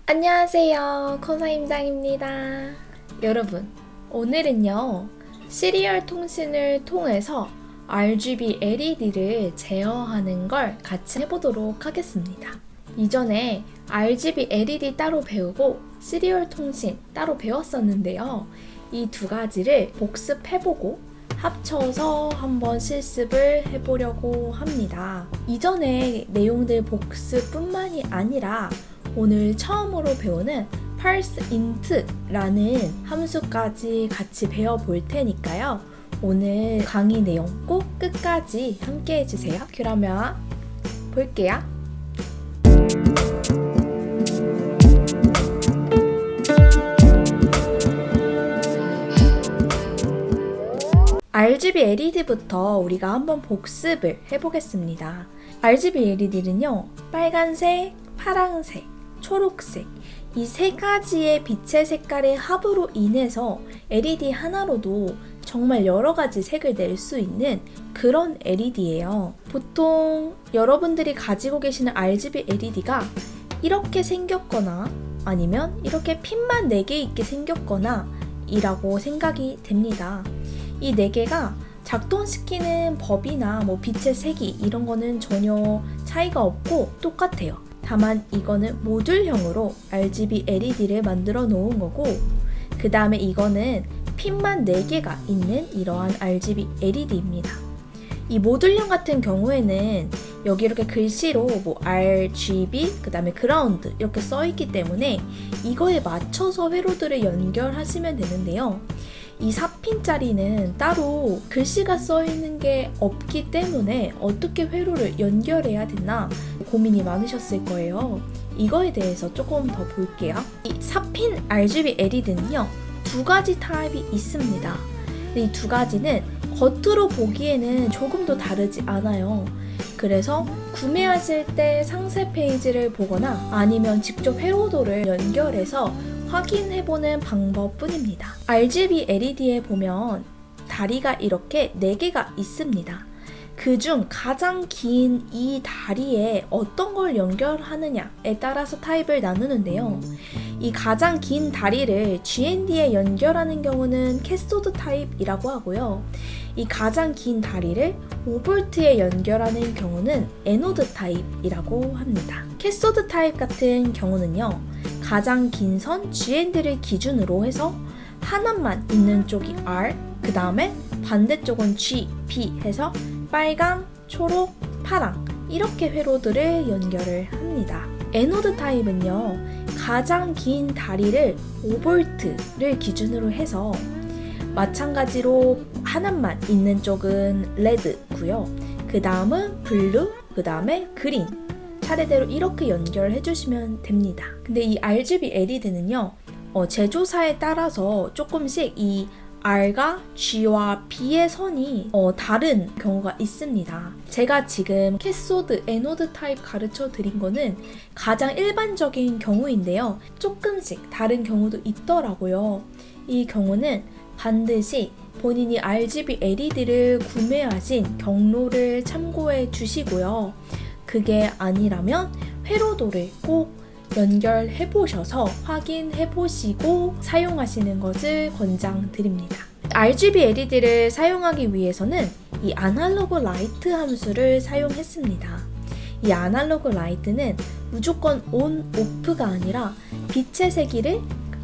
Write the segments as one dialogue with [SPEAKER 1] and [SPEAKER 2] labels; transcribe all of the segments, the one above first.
[SPEAKER 1] 안녕하세요, 코사임장입니다. 여러분, 오늘은요, 시리얼 통신을 통해서 RGB LED를 제어하는 걸 같이 해보도록 하겠습니다. 이전에 RGB LED 따로 배우고 시리얼 통신 따로 배웠었는데요. 이 두 가지를 복습해보고 합쳐서 한번 실습을 해보려고 합니다. 이전에 내용들 복습뿐만이 아니라 오늘 처음으로 배우는 parseInt라는 함수까지 같이 배워볼 테니까요. 오늘 강의 내용 꼭 끝까지 함께 해주세요. 그러면 볼게요. RGB LED부터 우리가 한번 복습을 해보겠습니다. RGB LED는요, 빨간색, 파란색, 초록색 이 세 가지의 빛의 색깔의 합으로 인해서 LED 하나로도 정말 여러 가지 색을 낼 수 있는 그런 LED예요. 보통 여러분들이 가지고 계시는 RGB LED가 이렇게 생겼거나 아니면 이렇게 핀만 4개 있게 생겼거나 이라고 생각이 됩니다. 이 4개가 작동시키는 법이나 빛의 색이 이런 거는 전혀 차이가 없고 똑같아요. 다만 이거는 모듈형으로 RGB LED를 만들어 놓은 거고, 그 다음에 이거는 핀만 4개가 있는 이러한 RGB LED입니다. 이 모듈형 같은 경우에는 여기 이렇게 글씨로 RGB, 그 다음에 그라운드 이렇게 써있기 때문에 이거에 맞춰서 회로들을 연결하시면 되는데요. 이 4핀짜리는 따로 글씨가 써있는 게 없기 때문에 어떻게 회로를 연결해야 되나 고민이 많으셨을 거예요. 이거에 대해서 조금 더 볼게요. 이 4핀 RGB LED는요, 두 가지 타입이 있습니다. 근데 이 두 가지는 겉으로 보기에는 조금 더 다르지 않아요. 그래서 구매하실 때 상세 페이지를 보거나 아니면 직접 회로도를 연결해서 확인해보는 방법뿐입니다. RGB LED에 보면 다리가 이렇게 4개가 있습니다. 그중 가장 긴 이 다리에 어떤 걸 연결하느냐에 따라서 타입을 나누는데요. 이 가장 긴 다리를 GND에 연결하는 경우는 캐소드 타입이라고 하고요. 이 가장 긴 다리를 5V에 연결하는 경우는 에노드 타입이라고 합니다. 캐소드 타입 같은 경우는요, 가장 긴 선 GND를 기준으로 해서 하나만 있는 쪽이 R, 그 다음에 반대쪽은 G, B 해서 빨강, 초록, 파랑 이렇게 회로들을 연결을 합니다. 에노드 타입은요, 가장 긴 다리를 5V를 기준으로 해서 마찬가지로 하나만 있는 쪽은 레드고요. 그 다음은 블루, 그 다음에 그린 차례대로 이렇게 연결해 주시면 됩니다. 근데 이 RGB LED는요, 제조사에 따라서 조금씩 이 R과 G와 B의 선이 다른 경우가 있습니다. 제가 지금 캐소드, 에노드 타입 가르쳐 드린 거는 가장 일반적인 경우인데요. 조금씩 다른 경우도 있더라고요. 이 경우는 반드시 본인이 RGB LED를 구매하신 경로를 참고해 주시고요. 그게 아니라면 회로도를 꼭 연결해 보셔서 확인해 보시고 사용하시는 것을 권장드립니다. RGB LED를 사용하기 위해서는 이 아날로그 라이트 함수를 사용했습니다. 이 아날로그 라이트는 무조건 온, 오프가 아니라 빛의 세기를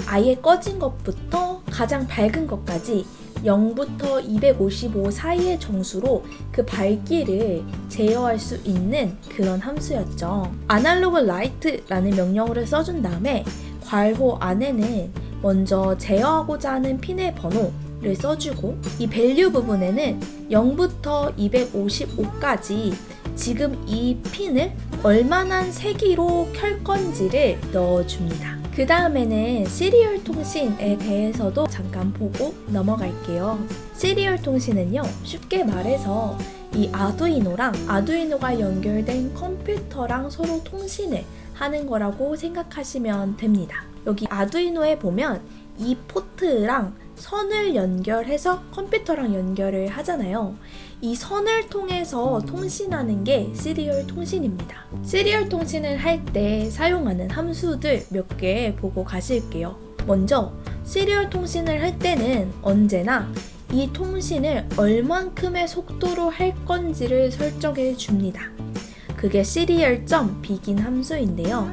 [SPEAKER 1] 아예 꺼진 것부터 가장 밝은 것까지 0부터 255 사이의 정수로 그 밝기를 제어할 수 있는 그런 함수였죠. 아날로그 라이트라는 명령어를 써준 다음에 괄호 안에는 먼저 제어하고자 하는 핀의 번호를 써주고, 이 밸류 부분에는 0부터 255까지 지금 이 핀을 얼마나 세기로 켤 건지를 넣어줍니다. 그 다음에는 시리얼 통신에 대해서도 잠깐 보고 넘어갈게요. 시리얼 통신은요, 쉽게 말해서 이 아두이노랑 아두이노가 연결된 컴퓨터랑 서로 통신을 하는 거라고 생각하시면 됩니다. 여기 아두이노에 보면 이 포트랑 선을 연결해서 컴퓨터랑 연결을 하잖아요. 이 선을 통해서 통신하는 게 시리얼 통신입니다. 시리얼 통신을 할 때 사용하는 함수들 몇 개 보고 가실게요. 먼저 시리얼 통신을 할 때는 언제나 이 통신을 얼만큼의 속도로 할 건지를 설정해 줍니다. 그게 serial.begin 함수인데요.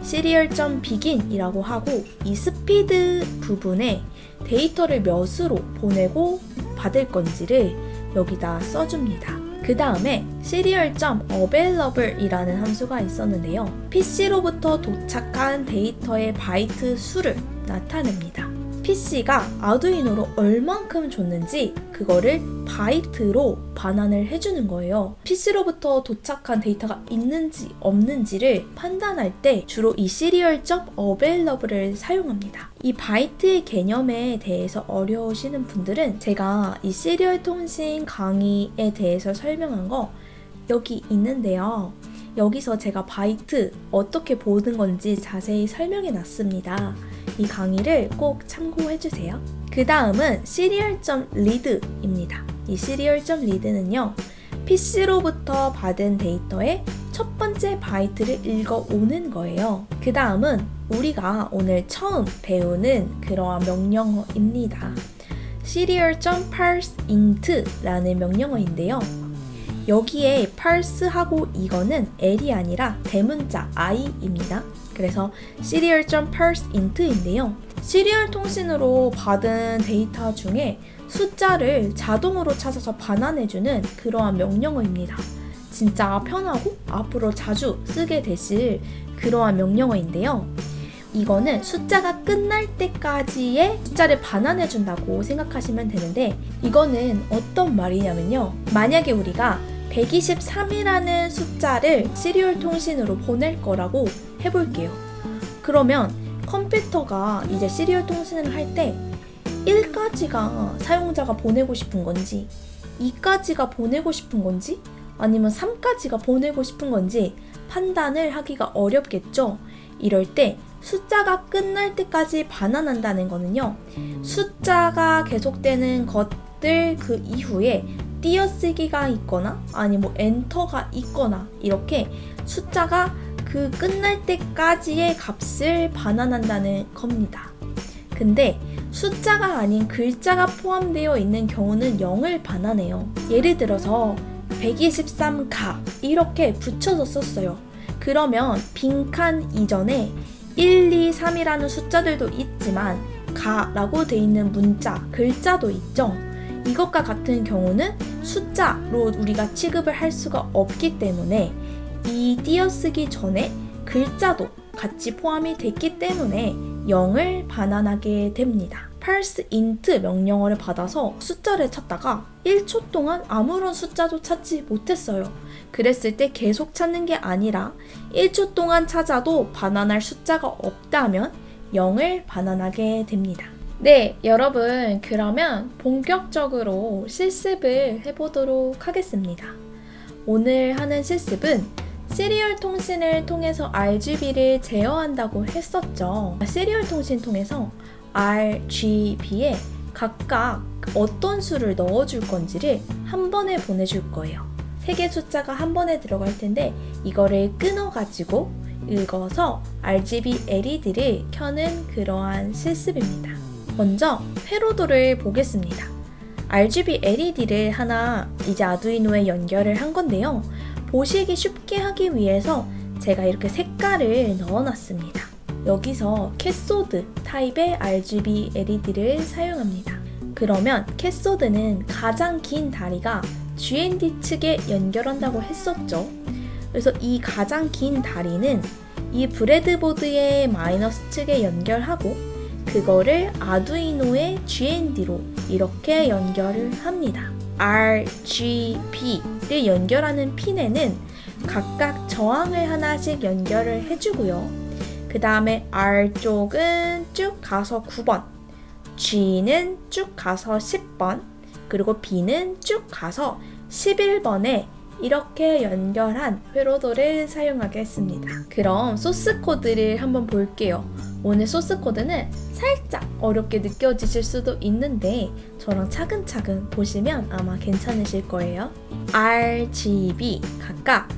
[SPEAKER 1] serial.begin이라고 하고 이 스피드 부분에 데이터를 몇으로 보내고 받을 건지를 여기다 써줍니다. 그 다음에 serial.available이라는 함수가 있었는데요. PC로부터 도착한 데이터의 바이트 수를 나타냅니다. PC가 아두이노로 얼만큼 줬는지 그거를 바이트로 반환을 해주는 거예요. PC로부터 도착한 데이터가 있는지 없는지를 판단할 때 주로 이 serial.available을 사용합니다. 이 바이트의 개념에 대해서 어려우시는 분들은 제가 이 시리얼 통신 강의에 대해서 설명한 거 여기 있는데요. 여기서 제가 바이트 어떻게 보는 건지 자세히 설명해 놨습니다. 이 강의를 꼭 참고해주세요. 그 다음은 serial.read입니다. 이 serial.read는요, PC로부터 받은 데이터의 첫 번째 바이트를 읽어오는 거예요. 그 다음은 우리가 오늘 처음 배우는 그러한 명령어입니다. serial.parseInt라는 명령어인데요. 여기에 parse하고 이거는 L이 아니라 대문자 I입니다. 그래서 serial.parseInt인데요. 시리얼 통신으로 받은 데이터 중에 숫자를 자동으로 찾아서 반환해주는 그러한 명령어입니다. 진짜 편하고 앞으로 자주 쓰게 되실 그러한 명령어인데요. 이거는 숫자가 끝날 때까지의 숫자를 반환해준다고 생각하시면 되는데, 이거는 어떤 말이냐면요. 만약에 우리가 123이라는 숫자를 시리얼 통신으로 보낼 거라고 해볼게요. 그러면 컴퓨터가 이제 시리얼 통신을 할 때 1까지가 사용자가 보내고 싶은 건지, 2까지가 보내고 싶은 건지, 아니면 3까지가 보내고 싶은 건지 판단을 하기가 어렵겠죠. 이럴 때 숫자가 끝날 때까지 반환한다는 거는요, 숫자가 계속되는 것들 그 이후에 띄어쓰기가 있거나 아니 뭐 엔터가 있거나 이렇게 숫자가 그 끝날 때까지의 값을 반환한다는 겁니다. 근데 숫자가 아닌 글자가 포함되어 있는 경우는 0을 반환해요. 예를 들어서 123가 이렇게 붙여서 썼어요. 그러면 빈칸 이전에 1, 2, 3이라는 숫자들도 있지만 가라고 돼 있는 문자, 글자도 있죠. 이것과 같은 경우는 숫자로 우리가 취급을 할 수가 없기 때문에 이 띄어쓰기 전에 글자도 같이 포함이 됐기 때문에 0을 반환하게 됩니다. parseInt 명령어를 받아서 숫자를 찾다가 1초 동안 아무런 숫자도 찾지 못했어요. 그랬을 때 계속 찾는 게 아니라 1초 동안 찾아도 반환할 숫자가 없다면 0을 반환하게 됩니다. 네, 여러분, 그러면 본격적으로 실습을 해보도록 하겠습니다. 오늘 하는 실습은 시리얼 통신을 통해서 RGB를 제어한다고 했었죠. 시리얼 통신 통해서 RGB에 각각 어떤 수를 넣어줄 건지를 한 번에 보내줄 거예요. 3개 숫자가 한 번에 들어갈 텐데 이거를 끊어가지고 읽어서 RGB LED를 켜는 그러한 실습입니다. 먼저 회로도를 보겠습니다. RGB LED를 하나 이제 아두이노에 연결을 한 건데요. 보시기 쉽게 하기 위해서 제가 이렇게 색깔을 넣어놨습니다. 여기서 캐소드 타입의 RGB LED를 사용합니다. 그러면 캐소드는 가장 긴 다리가 GND 측에 연결한다고 했었죠. 그래서 이 가장 긴 다리는 이 브레드보드의 마이너스 측에 연결하고 그거를 아두이노의 GND로 이렇게 연결을 합니다. RGB를 연결하는 핀에는 각각 저항을 하나씩 연결을 해주고요. 그 다음에 R 쪽은 쭉 가서 9번, G는 쭉 가서 10번, 그리고 B는 쭉 가서 11번에 이렇게 연결한 회로도를 사용하겠습니다. 그럼 소스 코드를 한번 볼게요. 오늘 소스 코드는 살짝 어렵게 느껴지실 수도 있는데 저랑 차근차근 보시면 아마 괜찮으실 거예요. RGB 각각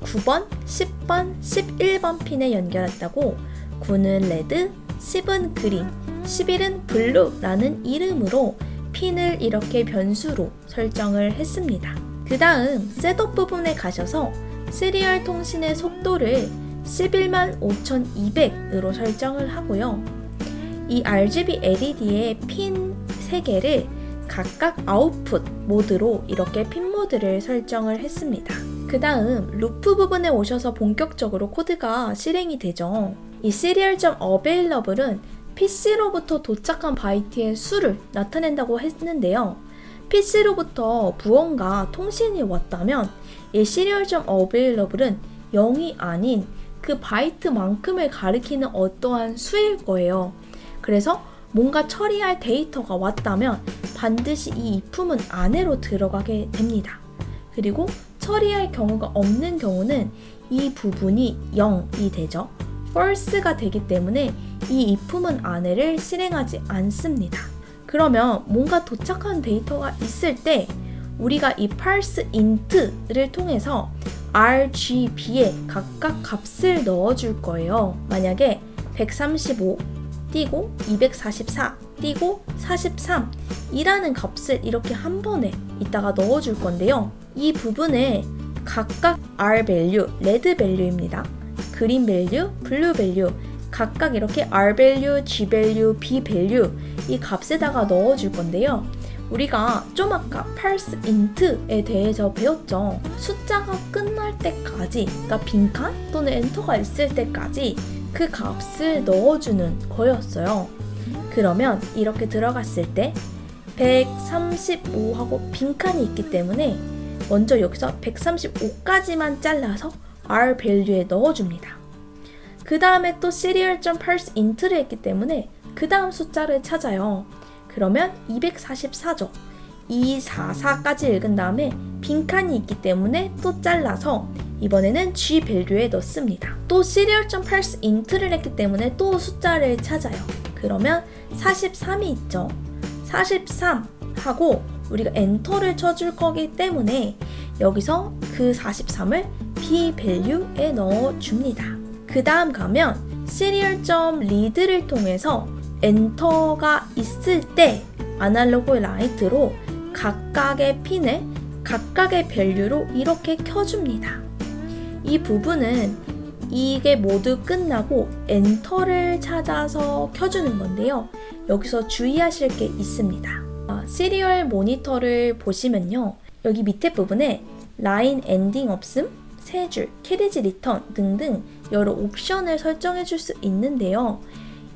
[SPEAKER 1] 9번, 10번, 11번 핀에 연결했다고 9는 레드, 10은 그린, 11은 블루라는 이름으로 핀을 이렇게 변수로 설정을 했습니다. 그 다음 셋업 부분에 가셔서 시리얼 통신의 속도를 115,200으로 설정을 하고요. 이 RGB LED의 핀 3개를 각각 아웃풋 모드로 이렇게 핀 모드를 설정을 했습니다. 그 다음 루프 부분에 오셔서 본격적으로 코드가 실행이 되죠. 이 serial.available은 PC로부터 도착한 바이트의 수를 나타낸다고 했는데요. PC로부터 무언가 통신이 왔다면 이 serial.available은 0이 아닌 그 바이트만큼을 가리키는 어떠한 수일 거예요. 그래서 뭔가 처리할 데이터가 왔다면 반드시 이 if문 안으로 들어가게 됩니다. 그리고 처리할 경우가 없는 경우는 이 부분이 0이 되죠. false가 되기 때문에 이 if문 안에를 실행하지 않습니다. 그러면 뭔가 도착한 데이터가 있을 때 우리가 이 parse int를 통해서 RGB에 각각 값을 넣어줄 거예요. 만약에 135 띄고 244 띄고 43 이라는 값을 이렇게 한 번에 이따가 넣어줄 건데요. 이 부분에 각각 R value, 레드 value입니다. 그린 value, 블루 value 각각 이렇게 R value, G value, B value 이 값에다가 넣어줄 건데요. 우리가 좀 아까 parse int에 대해서 배웠죠. 숫자가 끝날 때까지, 그러니까 빈칸 또는 엔터가 있을 때까지 그 값을 넣어주는 거였어요. 그러면 이렇게 들어갔을 때 135하고 빈칸이 있기 때문에 먼저 여기서 135까지만 잘라서 R value에 넣어줍니다. 그 다음에 또 serial.parse int를 했기 때문에 그 다음 숫자를 찾아요. 그러면 244죠. 244까지 읽은 다음에 빈칸이 있기 때문에 또 잘라서 이번에는 G value에 넣습니다. 또 serial.parse int를 했기 때문에 또 숫자를 찾아요. 그러면 43이 있죠. 43 하고 우리가 엔터를 쳐줄 거기 때문에 여기서 그 43을 B value에 넣어줍니다. 그 다음 가면 serial.read를 통해서 엔터가 있을 때 아날로그 라이트로 각각의 핀을 각각의 밸류로 이렇게 켜줍니다. 이 부분은 이게 모두 끝나고 엔터를 찾아서 켜주는 건데요. 여기서 주의하실 게 있습니다. 시리얼 모니터를 보시면요. 여기 밑에 부분에 라인 엔딩 없음, 세 줄, 캐리지 리턴 등등 여러 옵션을 설정해 줄 수 있는데요.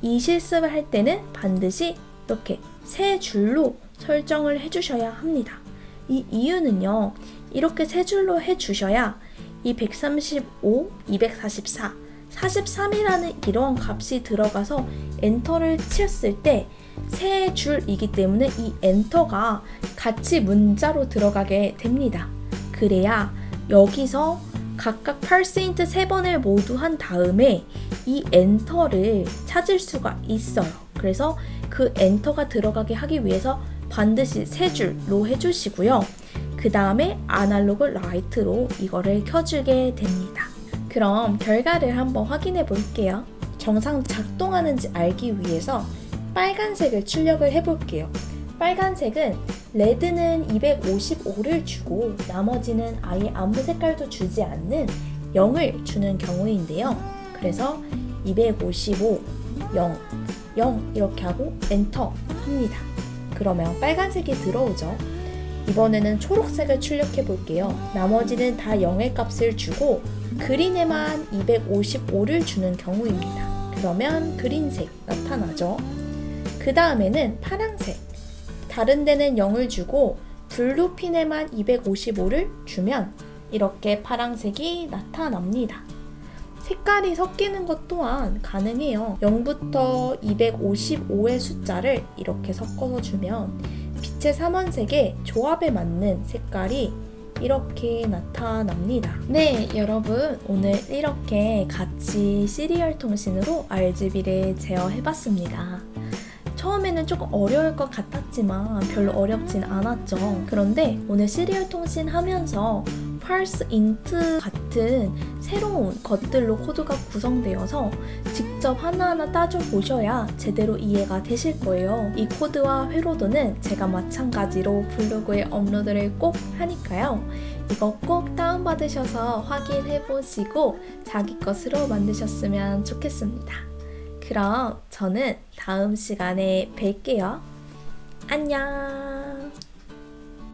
[SPEAKER 1] 이 실습을 할 때는 반드시 이렇게 세 줄로 설정을 해주셔야 합니다. 이 이유는요. 이렇게 세 줄로 해주셔야 이 135, 244, 43이라는 이러한 값이 들어가서 엔터를 치었을 때 세 줄이기 때문에 이 엔터가 같이 문자로 들어가게 됩니다. 그래야 여기서 각각 parse int 3번을 모두 한 다음에 이 엔터를 찾을 수가 있어요. 그래서 그 엔터가 들어가게 하기 위해서 반드시 세 줄로 해주시고요. 그 다음에 아날로그 라이트로 이거를 켜주게 됩니다. 그럼 결과를 한번 확인해 볼게요. 정상 작동하는지 알기 위해서 빨간색을 출력을 해볼게요. 빨간색은 레드는 255를 주고 나머지는 아예 아무 색깔도 주지 않는 0을 주는 경우인데요. 그래서 255, 0, 0 이렇게 하고 엔터 합니다. 그러면 빨간색이 들어오죠. 이번에는 초록색을 출력해 볼게요. 나머지는 다 0의 값을 주고 그린에만 255를 주는 경우입니다. 그러면 그린색 나타나죠. 그 다음에는 파란색. 다른 데는 0을 주고 블루핀에만 255를 주면 이렇게 파란색이 나타납니다. 색깔이 섞이는 것 또한 가능해요. 0부터 255의 숫자를 이렇게 섞어서 주면 빛의 삼원색의 조합에 맞는 색깔이 이렇게 나타납니다. 네, 여러분 오늘 이렇게 같이 시리얼 통신으로 RGB를 제어해봤습니다. 처음에는 조금 어려울 것 같았지만 별로 어렵진 않았죠. 그런데 오늘 시리얼 통신 하면서 parse int 같은 새로운 것들로 코드가 구성되어서 직접 하나하나 따져보셔야 제대로 이해가 되실 거예요. 이 코드와 회로도는 제가 마찬가지로 블로그에 업로드를 꼭 하니까요. 이거 꼭 다운받으셔서 확인해보시고 자기 것으로 만드셨으면 좋겠습니다. 그럼 저는 다음 시간에 뵐게요. 안녕!